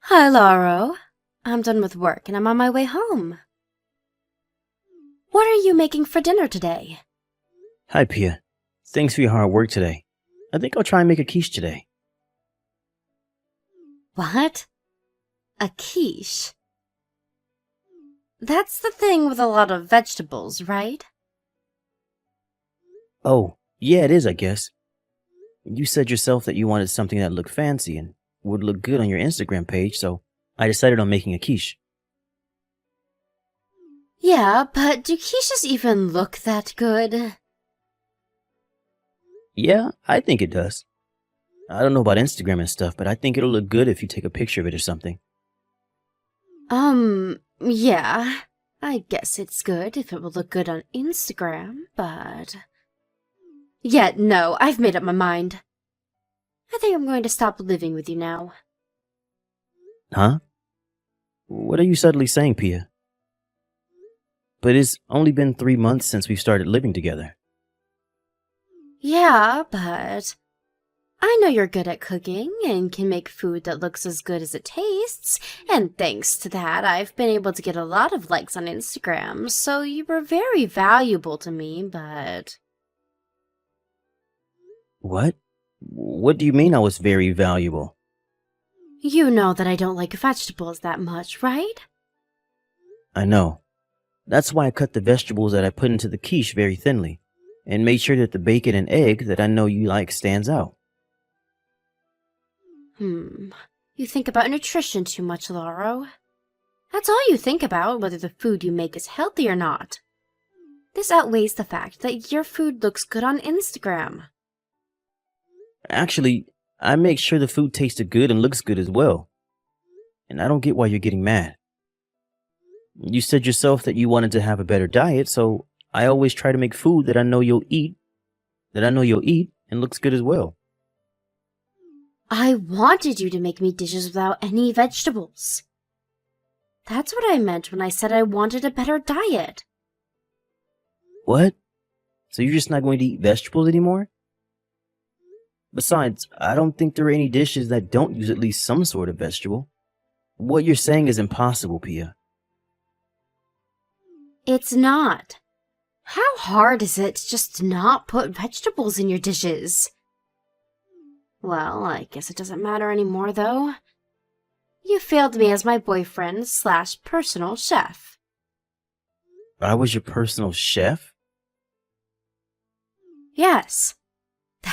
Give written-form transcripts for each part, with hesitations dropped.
Hi, Lauro. I'm done with work and I'm on my way home. What are you making for dinner today? Hi, Pia. Thanks for your hard work today. I think I'll try and make a quiche today. What? A quiche? That's the thing with a lot of vegetables, right? Oh, yeah, it is, I guess. You said yourself that you wanted something that looked fancy and would look good on your Instagram page, so I decided on making a quiche. Yeah, but do quiches even look that good? Yeah, I think it does. I don't know about Instagram and stuff, but I think it'll look good if you take a picture of it or something. Yeah. I guess it's good if it will look good on Instagram, but... Yeah, no, I've made up my mind. I think I'm going to stop living with you now. Huh? What are you suddenly saying, Pia? But it's only been 3 months since we've started living together. Yeah, but I know you're good at cooking and can make food that looks as good as it tastes, and thanks to that, I've been able to get a lot of likes on Instagram, so you were very valuable to me, but... What? What do you mean I was very valuable? You know that I don't like vegetables that much, right? I know. That's why I cut the vegetables that I put into the quiche very thinly, and made sure that the bacon and egg that I know you like stands out. You think about nutrition too much, Lauro. That's all you think about, whether the food you make is healthy or not. This outweighs the fact that your food looks good on Instagram. Actually, I make sure the food tasted good and looks good as well. And I don't get why you're getting mad. You said yourself that you wanted to have a better diet, so I always try to make food that I know you'll eat, and looks good as well. I wanted you to make me dishes without any vegetables. That's what I meant when I said I wanted a better diet. What? So you're just not going to eat vegetables anymore? Besides, I don't think there are any dishes that don't use at least some sort of vegetable. What you're saying is impossible, Pia. It's not. How hard is it to just not put vegetables in your dishes? Well, I guess it doesn't matter anymore, though. You failed me as my boyfriend / personal chef. I was your personal chef? Yes.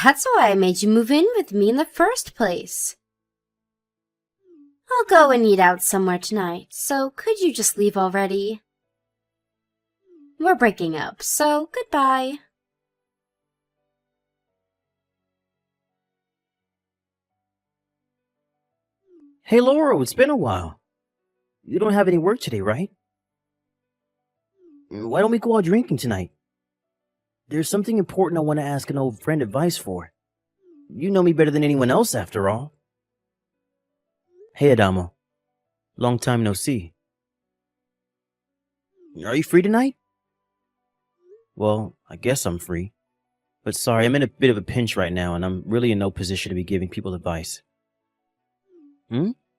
That's why I made you move in with me in the first place. I'll go and eat out somewhere tonight, so could you just leave already? We're breaking up, so goodbye. Hey, Laura, it's been a while. You don't have any work today, right? Why don't we go out drinking tonight? There's something important I want to ask an old friend advice for. You know me better than anyone else, after all. Hey, Adamo. Long time no see. Are you free tonight? Well, I guess I'm free. But sorry, I'm in a bit of a pinch right now, and I'm really in no position to be giving people advice.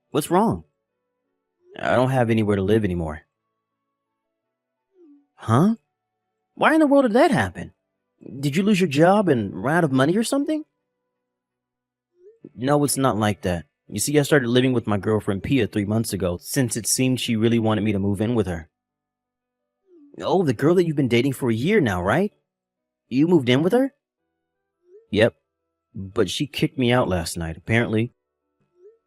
What's wrong? I don't have anywhere to live anymore. Huh? Why in the world did that happen? Did you lose your job and run out of money or something? No, it's not like that. You see, I started living with my girlfriend Pia 3 months ago, since it seemed she really wanted me to move in with her. Oh, the girl that you've been dating for a year now, right? You moved in with her? Yep. But she kicked me out last night, apparently.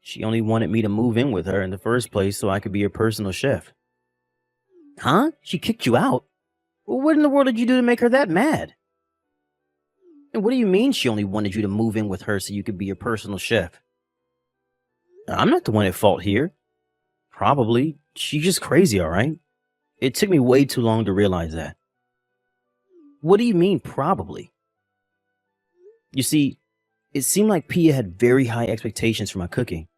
She only wanted me to move in with her in the first place so I could be her personal chef. Huh? She kicked you out? Well, what in the world did you do to make her that mad? And what do you mean she only wanted you to move in with her so you could be her personal chef? I'm not the one at fault here. Probably. She's just crazy, alright? It took me way too long to realize that. What do you mean, probably? You see, it seemed like Pia had very high expectations for my cooking,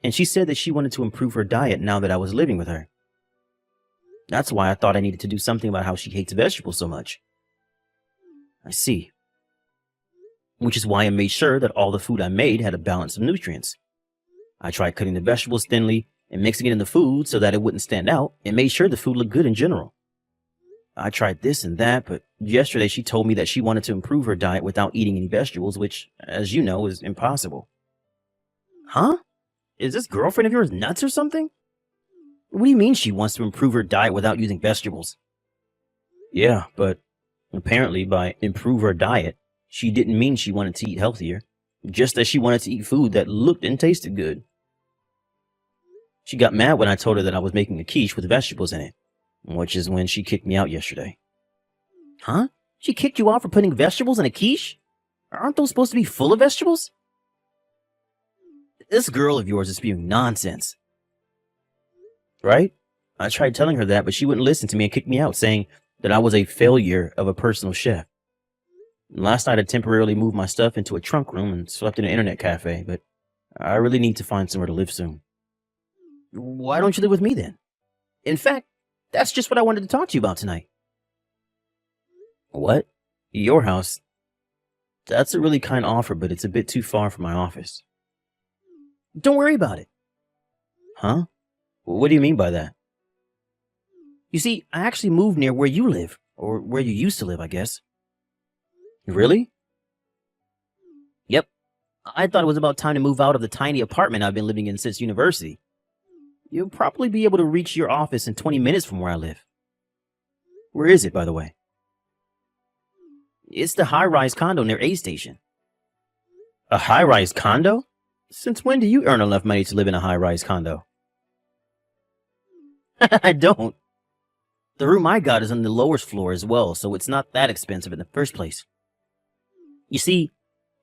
and she said that she wanted to improve her diet now that I was living with her. That's why I thought I needed to do something about how she hates vegetables so much. I see. Which is why I made sure that all the food I made had a balance of nutrients. I tried cutting the vegetables thinly and mixing it in the food so that it wouldn't stand out and made sure the food looked good in general. I tried this and that, but yesterday she told me that she wanted to improve her diet without eating any vegetables, which, as you know, is impossible. Huh? Is this girlfriend of yours nuts or something? What do you mean she wants to improve her diet without using vegetables? Yeah, but apparently by improve her diet, she didn't mean she wanted to eat healthier, just as she wanted to eat food that looked and tasted good. She got mad when I told her that I was making a quiche with vegetables in it, which is when she kicked me out yesterday. Huh? She kicked you out for putting vegetables in a quiche? Aren't those supposed to be full of vegetables? This girl of yours is spewing nonsense. Right? I tried telling her that, but she wouldn't listen to me and kicked me out, saying that I was a failure of a personal chef. Last night I temporarily moved my stuff into a trunk room and slept in an internet cafe, but I really need to find somewhere to live soon. Why don't you live with me then? In fact, that's just what I wanted to talk to you about tonight. What? Your house? That's a really kind offer, but it's a bit too far from my office. Don't worry about it. Huh? What do you mean by that? You see, I actually moved near where you live, or where you used to live, I guess. Really? Yep. I thought it was about time to move out of the tiny apartment I've been living in since university. You'll probably be able to reach your office in 20 minutes from where I live. Where is it, by the way? It's the high-rise condo near A Station. A high-rise condo? Since when do you earn enough money to live in a high-rise condo? I don't. The room I got is on the lowest floor as well, so it's not that expensive in the first place. You see,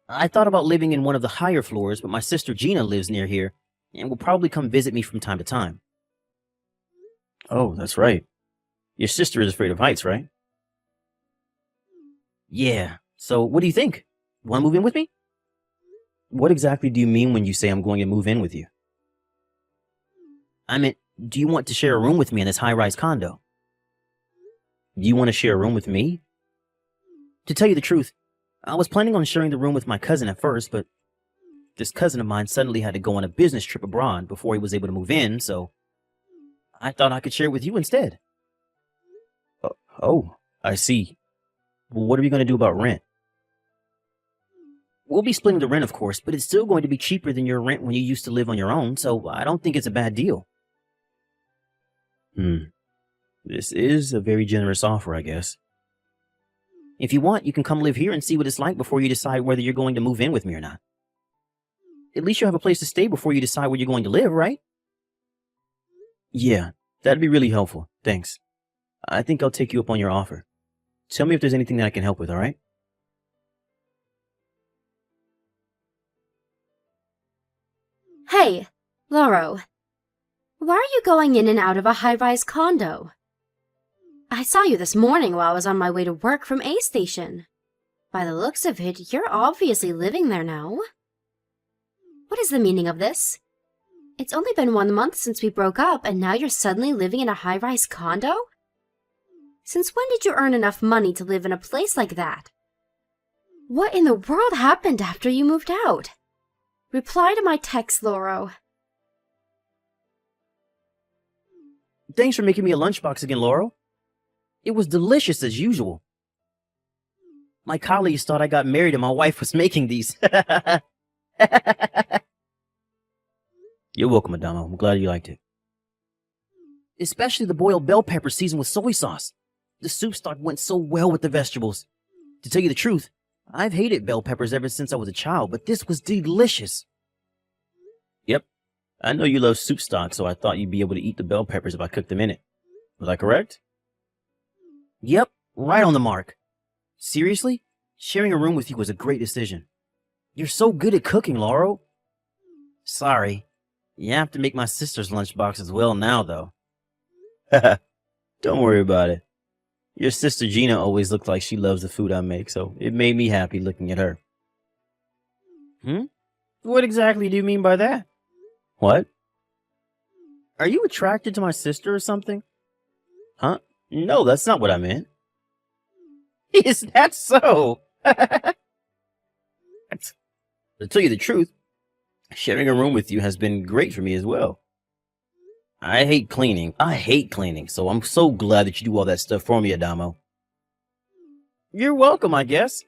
I thought about living in one of the higher floors, but my sister Gina lives near here and will probably come visit me from time to time. Oh, that's right. Your sister is afraid of heights, right? Yeah. So what do you think? Want to move in with me? What exactly do you mean when you say I'm going to move in with you? I meant, do you want to share a room with me in this high-rise condo? You want to share a room with me? To tell you the truth, I was planning on sharing the room with my cousin at first, but this cousin of mine suddenly had to go on a business trip abroad before he was able to move in, so I thought I could share with you instead. Oh, I see. Well, what are we going to do about rent? We'll be splitting the rent, of course, but it's still going to be cheaper than your rent when you used to live on your own, so I don't think it's a bad deal. This is a very generous offer, I guess. If you want, you can come live here and see what it's like before you decide whether you're going to move in with me or not. At least you'll have a place to stay before you decide where you're going to live, right? Yeah, that'd be really helpful. Thanks. I think I'll take you up on your offer. Tell me if there's anything that I can help with, all right? Hey, Lauro. Why are you going in and out of a high-rise condo? I saw you this morning while I was on my way to work from A Station. By the looks of it, you're obviously living there now. What is the meaning of this? It's only been 1 month since we broke up, and now you're suddenly living in a high-rise condo? Since when did you earn enough money to live in a place like that? What in the world happened after you moved out? Reply to my text, Lauro. Thanks for making me a lunchbox again, Laurel. It was delicious as usual. My colleagues thought I got married and my wife was making these. You're welcome, Adamo. I'm glad you liked it. Especially the boiled bell pepper seasoned with soy sauce. The soup stock went so well with the vegetables. To tell you the truth, I've hated bell peppers ever since I was a child, but this was delicious. Yep, I know you love soup stock, so I thought you'd be able to eat the bell peppers if I cooked them in it. Was I correct? Yep, right on the mark. Seriously, sharing a room with you was a great decision. You're so good at cooking, Laurel. Sorry, you have to make my sister's lunchbox as well now, though. Don't worry about it. Your sister Gina always looked like she loves the food I make, so it made me happy looking at her. What exactly do you mean by that? What? Are you attracted to my sister or something? Huh? No, that's not what I meant. Is that so? To tell you the truth, Sharing a room with you has been great for me as well. I hate cleaning. So I'm so glad that you do all that stuff for me, Adamo. You're welcome, I guess.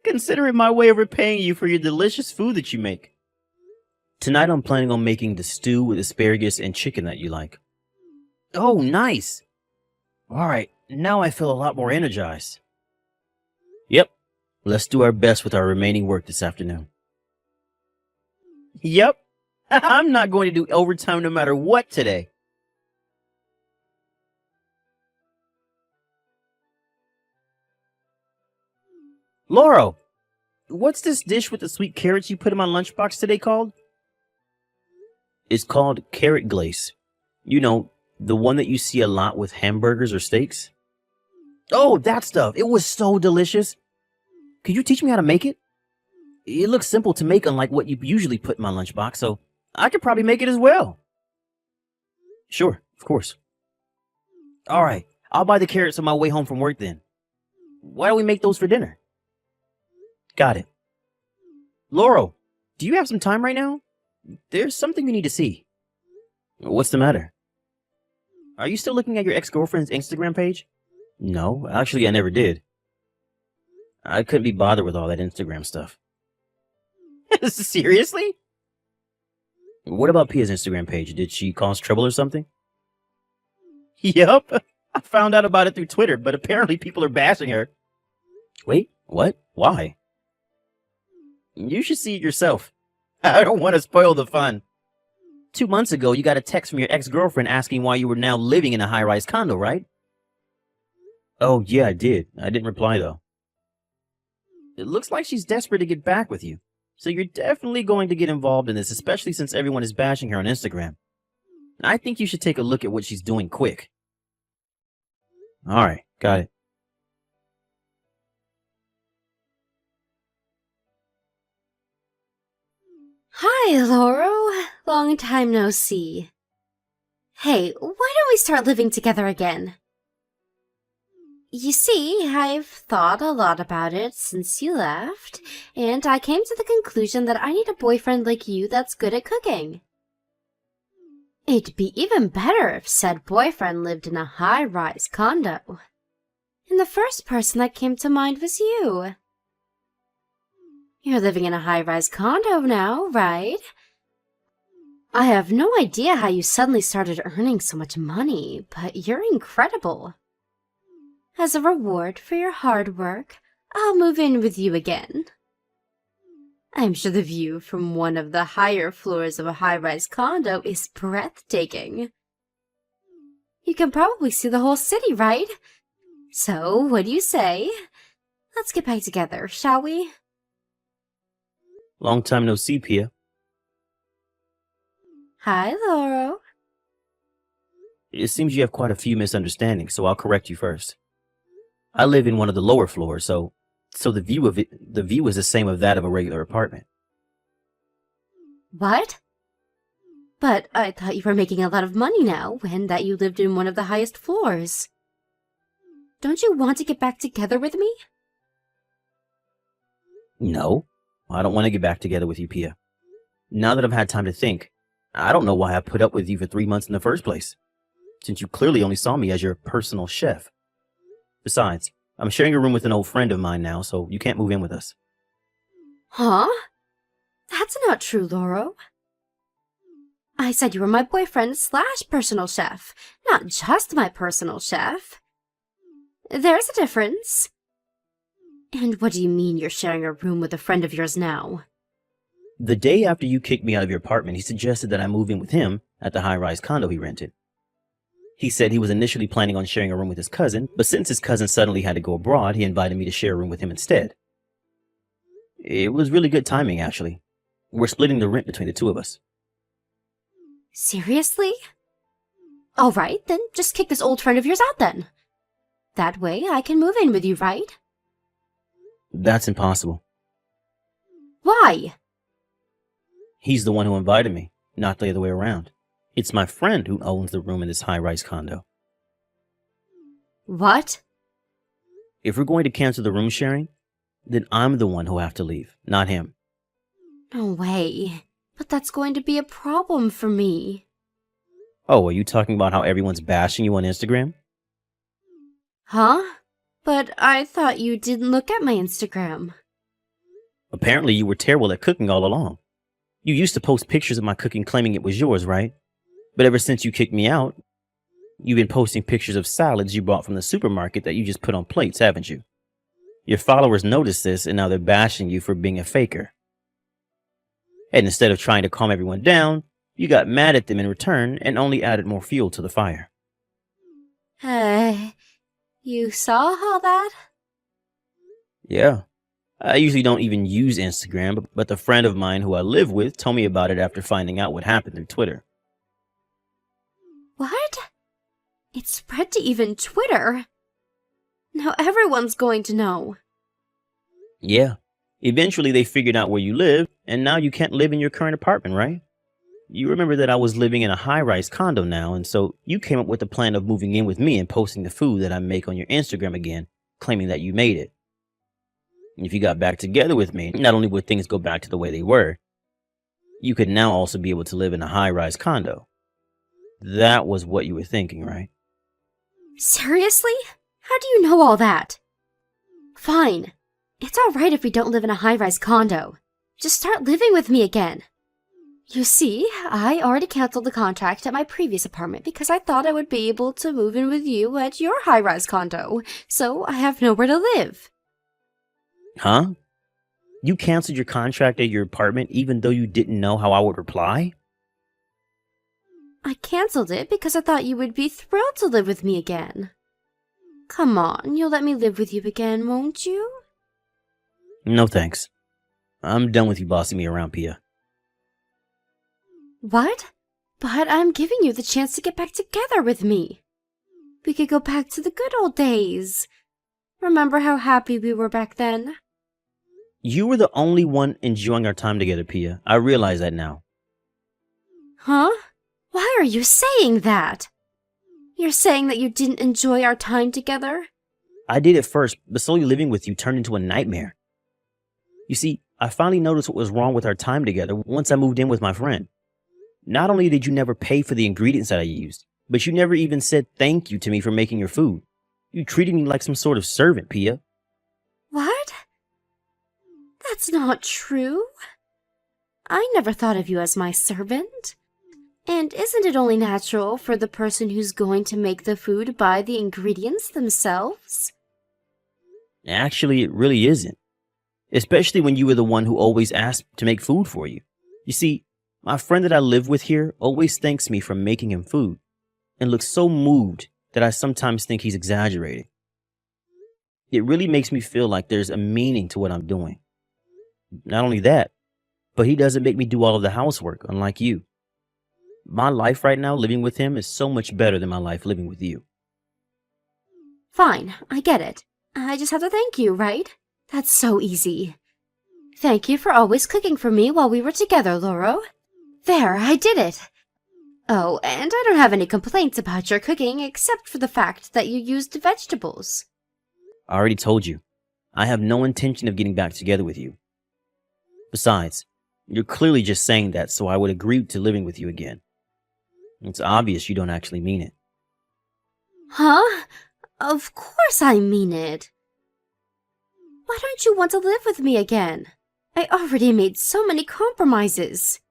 Consider it my way of repaying you for your delicious food that you make. Tonight I'm planning on making the stew with asparagus and chicken that you like. Oh, nice. Alright, now I feel a lot more energized. Yep, let's do our best with our remaining work this afternoon. Yep, I'm not going to do overtime no matter what today. Laurel, what's this dish with the sweet carrots you put in my lunchbox today called? It's called carrot glaze. You know, the one that you see a lot with hamburgers or steaks. Oh, that stuff. It was so delicious. Could you teach me how to make it? It looks simple to make, unlike what you usually put in my lunchbox, so I could probably make it as well. Sure, of course. All right, I'll buy the carrots on my way home from work then. Why don't we make those for dinner? Got it. Laurel, do you have some time right now? There's something we need to see. What's the matter? Are you still looking at your ex-girlfriend's Instagram page? No, actually I never did. I couldn't be bothered with all that Instagram stuff. Seriously? What about Pia's Instagram page? Did she cause trouble or something? Yup. I found out about it through Twitter, but apparently people are bashing her. Wait, what? Why? You should see it yourself. I don't want to spoil the fun. 2 months ago, you got a text from your ex-girlfriend asking why you were now living in a high-rise condo, right? Oh, yeah, I did. I didn't reply, though. It looks like she's desperate to get back with you. So you're definitely going to get involved in this, especially since everyone is bashing her on Instagram. I think you should take a look at what she's doing quick. Alright, got it. Hi, Laurel. Long time no see. Hey, why don't we start living together again? You see, I've thought a lot about it since you left, and I came to the conclusion that I need a boyfriend like you that's good at cooking. It'd be even better if said boyfriend lived in a high-rise condo. And the first person that came to mind was you. You're living in a high-rise condo now, right? I have no idea how you suddenly started earning so much money, but you're incredible. As a reward for your hard work, I'll move in with you again. I'm sure the view from one of the higher floors of a high-rise condo is breathtaking. You can probably see the whole city, right? So, what do you say? Let's get back together, shall we? Long time no see, Pia. Hi, Laurel. It seems you have quite a few misunderstandings, so I'll correct you first. I live in one of the lower floors, so the view is the same of that of a regular apartment. What? But I thought you were making a lot of money now, and that you lived in one of the highest floors. Don't you want to get back together with me? No, I don't want to get back together with you, Pia. Now that I've had time to think, I don't know why I put up with you for 3 months in the first place, since you clearly only saw me as your personal chef. Besides, I'm sharing a room with an old friend of mine now, so you can't move in with us. Huh? That's not true, Laurel. I said you were my boyfriend / personal chef, not just my personal chef. There's a difference. And what do you mean you're sharing a room with a friend of yours now? The day after you kicked me out of your apartment, he suggested that I move in with him at the high-rise condo he rented. He said he was initially planning on sharing a room with his cousin, but since his cousin suddenly had to go abroad, he invited me to share a room with him instead. It was really good timing, actually. We're splitting the rent between the two of us. Seriously? All right, then just kick this old friend of yours out then. That way I can move in with you, right? That's impossible. Why? He's the one who invited me, not the other way around. It's my friend who owns the room in this high-rise condo. What? If we're going to cancel the room sharing, then I'm the one who'll have to leave, not him. No way. But that's going to be a problem for me. Oh, are you talking about how everyone's bashing you on Instagram? Huh? But I thought you didn't look at my Instagram. Apparently you were terrible at cooking all along. You used to post pictures of my cooking claiming it was yours, right? But ever since you kicked me out, you've been posting pictures of salads you bought from the supermarket that you just put on plates, haven't you? Your followers noticed this and now they're bashing you for being a faker. And instead of trying to calm everyone down, you got mad at them in return and only added more fuel to the fire. You saw all that? Yeah. I usually don't even use Instagram, but the friend of mine who I live with told me about it after finding out what happened through Twitter. What? It spread to even Twitter? Now everyone's going to know. Yeah. Eventually they figured out where you live, and now you can't live in your current apartment, right? You remember that I was living in a high-rise condo now, and so you came up with the plan of moving in with me and posting the food that I make on your Instagram again, claiming that you made it. And if you got back together with me, not only would things go back to the way they were, you could now also be able to live in a high-rise condo. That was what you were thinking, right? Seriously? How do you know all that? Fine. It's alright if we don't live in a high-rise condo. Just start living with me again. You see, I already canceled the contract at my previous apartment because I thought I would be able to move in with you at your high-rise condo, so I have nowhere to live. Huh? You canceled your contract at your apartment even though you didn't know how I would reply? I canceled it because I thought you would be thrilled to live with me again. Come on, you'll let me live with you again, won't you? No thanks. I'm done with you bossing me around, Pia. What? But I'm giving you the chance to get back together with me. We could go back to the good old days. Remember how happy we were back then? You were the only one enjoying our time together, Pia. I realize that now. Huh? Why are you saying that? You're saying that you didn't enjoy our time together? I did at first, but slowly living with you turned into a nightmare. You see, I finally noticed what was wrong with our time together once I moved in with my friend. Not only did you never pay for the ingredients that I used, but you never even said thank you to me for making your food. You treated me like some sort of servant, Pia. What? That's not true. I never thought of you as my servant. And isn't it only natural for the person who's going to make the food buy the ingredients themselves? Actually, it really isn't. Especially when you were the one who always asked to make food for you. You see, my friend that I live with here always thanks me for making him food and looks so moved that I sometimes think he's exaggerating. It really makes me feel like there's a meaning to what I'm doing. Not only that, but he doesn't make me do all of the housework, unlike you. My life right now living with him is so much better than my life living with you. Fine, I get it. I just have to thank you, right? That's so easy. Thank you for always cooking for me while we were together, Lauro. There, I did it. Oh, and I don't have any complaints about your cooking except for the fact that you used vegetables. I already told you, I have no intention of getting back together with you. Besides, you're clearly just saying that so I would agree to living with you again. It's obvious you don't actually mean it. Huh? Of course I mean it. Why don't you want to live with me again? I already made so many compromises.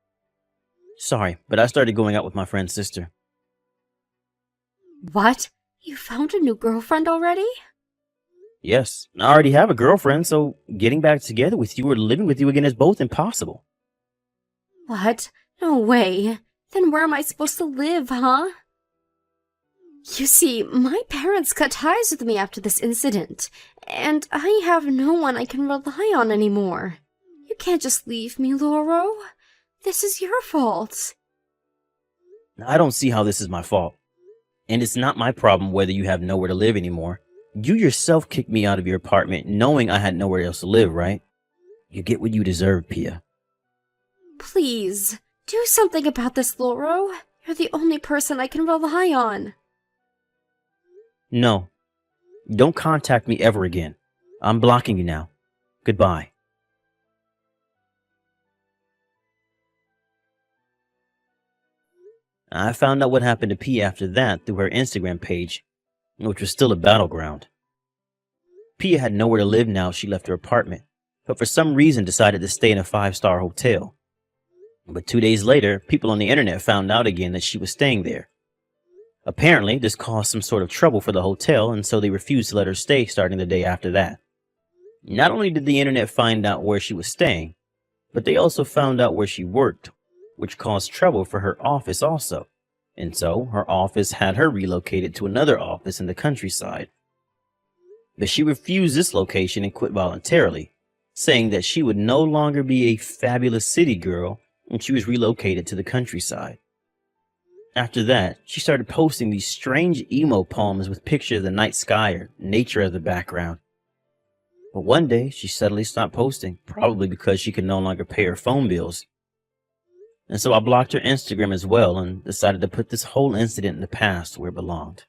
Sorry, but I started going out with my friend's sister. What? You found a new girlfriend already? Yes, I already have a girlfriend, so getting back together with you or living with you again is both impossible. What? No way. Then where am I supposed to live, huh? You see, my parents cut ties with me after this incident, and I have no one I can rely on anymore. You can't just leave me, Lauro. This is your fault. I don't see how this is my fault. And it's not my problem whether you have nowhere to live anymore. You yourself kicked me out of your apartment knowing I had nowhere else to live, right? You get what you deserve, Pia. Please, do something about this, Lauro. You're the only person I can rely on. No. Don't contact me ever again. I'm blocking you now. Goodbye. I found out what happened to Pia after that through her Instagram page, which was still a battleground. Pia had nowhere to live now she left her apartment, but for some reason decided to stay in a 5-star hotel. But 2 days later, people on the internet found out again that she was staying there. Apparently, this caused some sort of trouble for the hotel, and so they refused to let her stay starting the day after that. Not only did the internet find out where she was staying, but they also found out where she worked, which caused trouble for her office also. And so, her office had her relocated to another office in the countryside. But she refused this location and quit voluntarily, saying that she would no longer be a fabulous city girl when she was relocated to the countryside. After that, she started posting these strange emo poems with pictures of the night sky or nature as the background. But one day, she suddenly stopped posting, probably because she could no longer pay her phone bills. And so I blocked her Instagram as well and decided to put this whole incident in the past where it belonged.